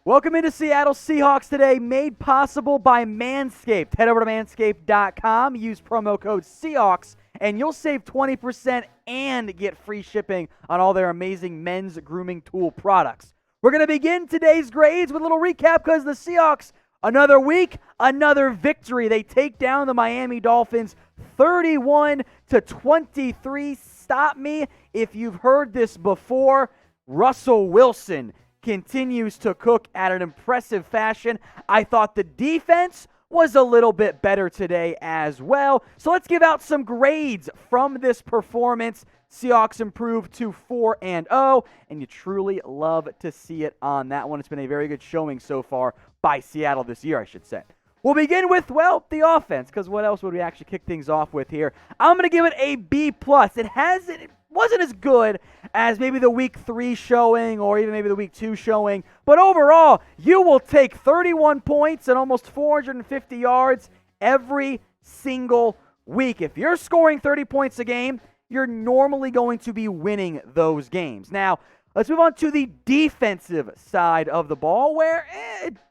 Welcome into Seattle Seahawks today, made possible by Manscaped. Head over to manscaped.com, use promo code Seahawks, and you'll save 20% and get free shipping on all their amazing men's grooming tool products. We're going to begin today's grades with a little recap because the Seahawks, another week, another victory. They take down the Miami Dolphins 31-23. Stop me if you've heard this before. Russell Wilson continues to cook at an impressive fashion. I thought the defense was a little bit better today as well. So let's give out some grades from this performance. Seahawks improved to 4-0, and you truly love to see it on that one. It's been a very good showing so far by Seattle this year, I should say. We'll begin with, well, the offense, because what else would we actually kick things off with here? I'm going to give it a B+. It wasn't as good as maybe the week 3 showing or even maybe the week 2 showing, but overall, you will take 31 points and almost 450 yards every single week. If you're scoring 30 points a game, you're normally going to be winning those games. Now, let's move on to the defensive side of the ball, where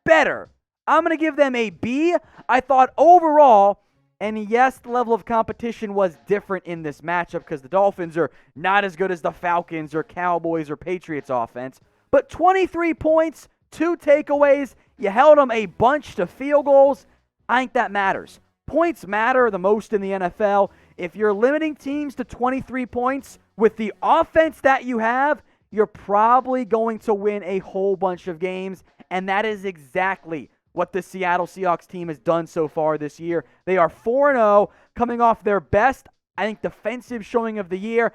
better. I'm going to give them a B. I thought overall, and yes, the level of competition was different in this matchup because the Dolphins are not as good as the Falcons or Cowboys or Patriots offense. But 23 points, 2 takeaways, you held them a bunch to field goals. I think that matters. Points matter the most in the NFL. If you're limiting teams to 23 points with the offense that you have, you're probably going to win a whole bunch of games, and that is exactly what the Seattle Seahawks team has done so far this year. They are 4-0, coming off their best, I think, defensive showing of the year.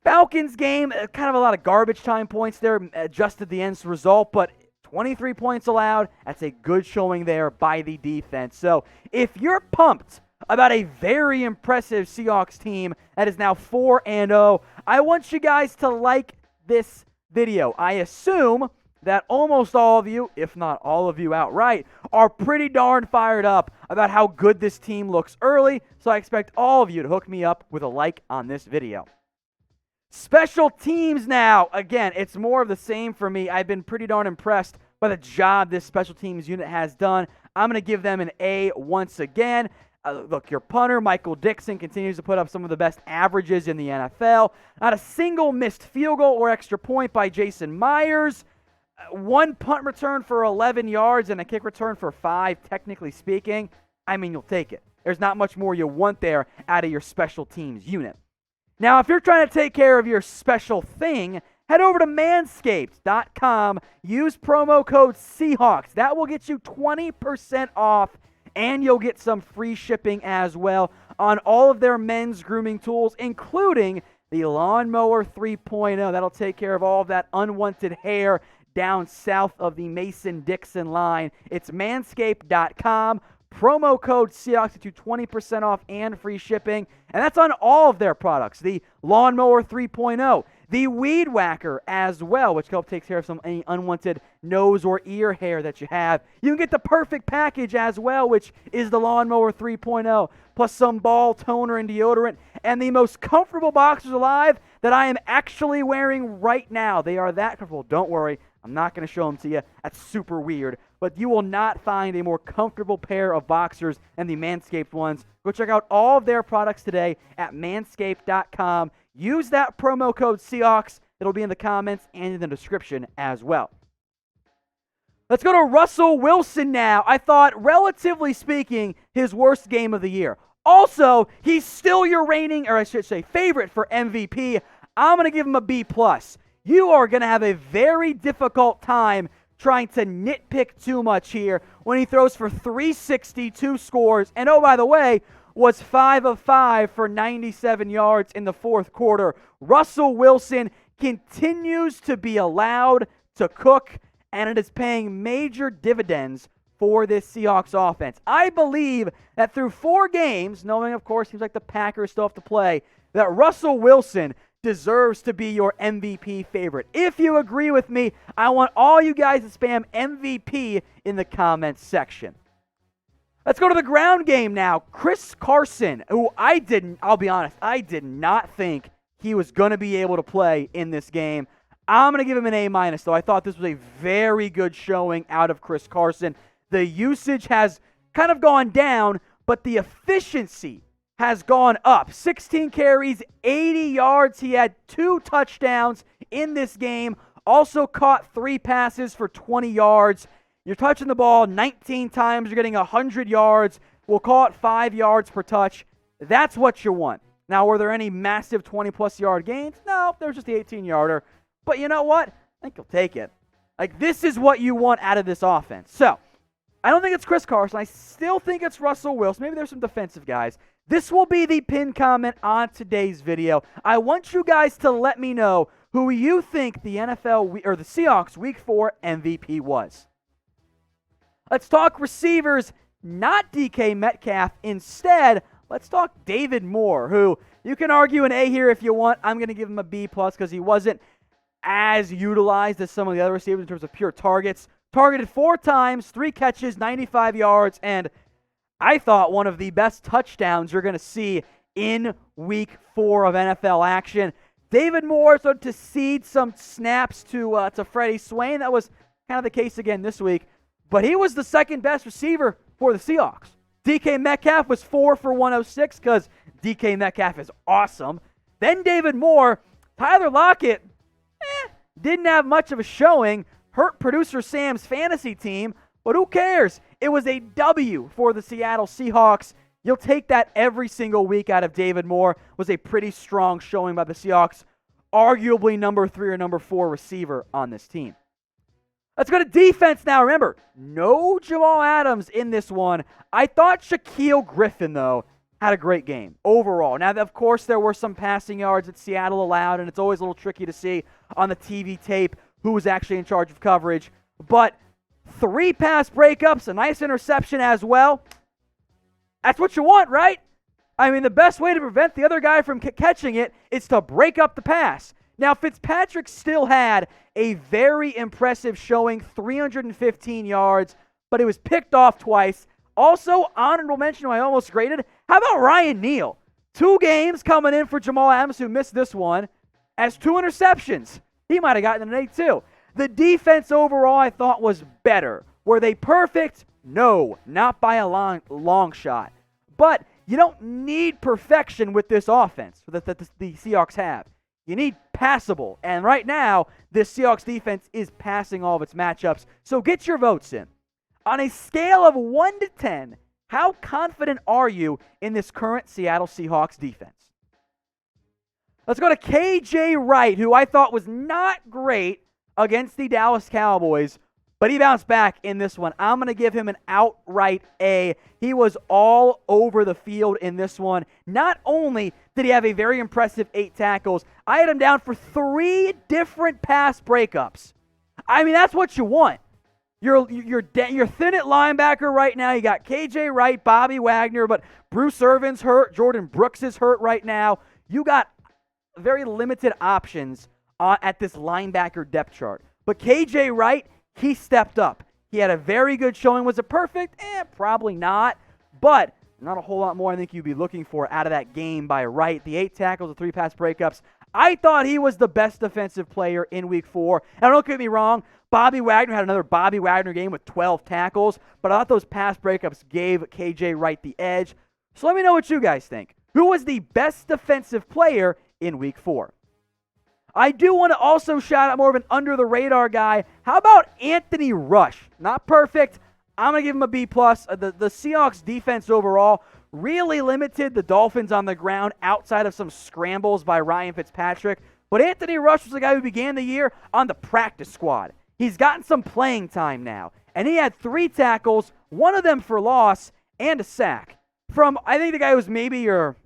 Falcons game, kind of a lot of garbage time points there, adjusted the end result, but 23 points allowed, that's a good showing there by the defense. So if you're pumped about a very impressive Seahawks team that is now 4-0, I want you guys to like this video. I assume that almost all of you, if not all of you outright, are pretty darn fired up about how good this team looks early, so I expect all of you to hook me up with a like on this video. Special teams now. Again, it's more of the same for me. I've been pretty darn impressed by the job this special teams unit has done. I'm going to give them an A once again. Look, your punter, Michael Dixon, continues to put up some of the best averages in the NFL. Not a single missed field goal or extra point by Jason Myers. 1 punt return for 11 yards and a kick return for 5, technically speaking. I mean, you'll take it. There's not much more you want there out of your special teams unit. Now, if you're trying to take care of your special thing, head over to manscaped.com. Use promo code Seahawks. That will get you 20% off, and you'll get some free shipping as well on all of their men's grooming tools, including the Lawnmower 3.0. That'll take care of all of that unwanted hair down south of the Mason-Dixon line. It's manscaped.com. Promo code Seahawks gets you 20% off and free shipping. And that's on all of their products. The Lawnmower 3.0, the Weed Whacker as well, which helps take care of any unwanted nose or ear hair that you have. You can get the perfect package as well, which is the Lawnmower 3.0, plus some ball toner and deodorant, and the most comfortable boxers alive that I am actually wearing right now. They are that comfortable. Don't worry. I'm not going to show them to you. That's super weird. But you will not find a more comfortable pair of boxers than the Manscaped ones. Go check out all of their products today at manscaped.com. Use that promo code Seahawks. It'll be in the comments and in the description as well. Let's go to Russell Wilson now. I thought, relatively speaking, his worst game of the year. Also, he's still your reigning, or I should say, favorite for MVP. I'm going to give him a B+. You are going to have a very difficult time trying to nitpick too much here when he throws for 362 scores. And oh, by the way, was 5 of 5 for 97 yards in the fourth quarter. Russell Wilson continues to be allowed to cook, and it is paying major dividends for this Seahawks offense. I believe that through 4 games, knowing, of course, seems like the Packers still have to play, that Russell Wilson deserves to be your MVP favorite. If you agree with me, I want all you guys to spam MVP in the comments section. Let's go to the ground game now. Chris Carson, who I'll be honest, I did not think he was going to be able to play in this game. I'm going to give him an A-, though. I thought this was a very good showing out of Chris Carson. The usage has kind of gone down, but the efficiency has gone up. 16 carries, 80 yards. He had 2 touchdowns in this game. Also caught 3 passes for 20 yards. You're touching the ball 19 times. You're getting 100 yards. We'll call it 5 yards per touch. That's what you want. Now, were there any massive 20-plus yard gains? No, there was just the 18-yarder. But you know what? I think you'll take it. Like, this is what you want out of this offense. So, I don't think it's Chris Carson. I still think it's Russell Wilson. Maybe there's some defensive guys. This will be the pinned comment on today's video. I want you guys to let me know who you think the or the Seahawks Week 4 MVP was. Let's talk receivers, not DK Metcalf. Instead, let's talk David Moore, who you can argue an A here if you want. I'm going to give him a B+ because he wasn't as utilized as some of the other receivers in terms of pure targets. Targeted 4 times, 3 catches, 95 yards, and I thought one of the best touchdowns you're going to see in Week 4 of NFL action. David Moore started to cede some snaps to Freddie Swain. That was kind of the case again this week. But he was the second best receiver for the Seahawks. DK Metcalf was 4 for 106 because DK Metcalf is awesome. Then David Moore, Tyler Lockett, didn't have much of a showing. Hurt producer Sam's fantasy team, but who cares? It was a W for the Seattle Seahawks. You'll take that every single week out of David Moore. It was a pretty strong showing by the Seahawks. Arguably number 3 or number 4 receiver on this team. Let's go to defense now. Remember, no Jamal Adams in this one. I thought Shaquill Griffin, though, had a great game overall. Now, of course, there were some passing yards that Seattle allowed, and it's always a little tricky to see on the TV tape who was actually in charge of coverage. But 3 pass breakups, a nice interception as well. That's what you want, right? I mean, the best way to prevent the other guy from catching it is to break up the pass. Now, Fitzpatrick still had a very impressive showing, 315 yards, but it was picked off twice. Also, honorable mention who I almost graded. How about Ryan Neal? 2 games coming in for Jamal Adams, who missed this one, as 2 interceptions. He might have gotten an 8 too. The defense overall I thought was better. Were they perfect? No, not by a long shot. But you don't need perfection with this offense that the Seahawks have. You need passable. And right now, this Seahawks defense is passing all of its matchups. So get your votes in. On a scale of 1 to 10, how confident are you in this current Seattle Seahawks defense? Let's go to KJ Wright, who I thought was not great against the Dallas Cowboys, but he bounced back in this one. I'm going to give him an outright A. He was all over the field in this one. Not only did he have a very impressive 8 tackles, I had him down for 3 different pass breakups. I mean, that's what you want. You're thin at linebacker right now. You got KJ Wright, Bobby Wagner, but Bruce Irvin's hurt. Jordan Brooks is hurt right now. You got very limited options at this linebacker depth chart. But KJ Wright, he stepped up. He had a very good showing. Was it perfect? Probably not. But not a whole lot more I think you'd be looking for out of that game by Wright. The 8 tackles, the 3 pass breakups. I thought he was the best defensive player in Week 4. Now, don't get me wrong. Bobby Wagner had another Bobby Wagner game with 12 tackles. But I thought those pass breakups gave KJ Wright the edge. So let me know what you guys think. Who was the best defensive player in Week 4? I do want to also shout out more of an under-the-radar guy. How about Anthony Rush? Not perfect. I'm going to give him a B+. The Seahawks defense overall really limited the Dolphins on the ground outside of some scrambles by Ryan Fitzpatrick. But Anthony Rush was the guy who began the year on the practice squad. He's gotten some playing time now. And he had 3 tackles, 1 of them for loss, and a sack. From, I think, the guy who's maybe your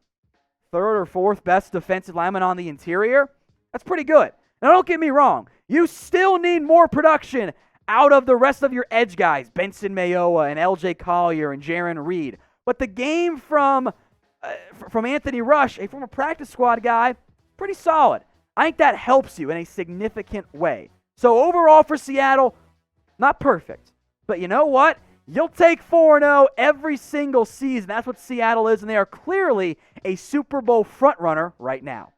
3rd or 4th best defensive lineman on the interior. That's pretty good. Now, don't get me wrong. You still need more production out of the rest of your edge guys, Benson Mayowa and LJ Collier and Jaron Reed. But the game from Anthony Rush, a former practice squad guy, pretty solid. I think that helps you in a significant way. So overall for Seattle, not perfect. But you know what? You'll take 4-0 every single season. That's what Seattle is, and they are clearly a Super Bowl frontrunner right now.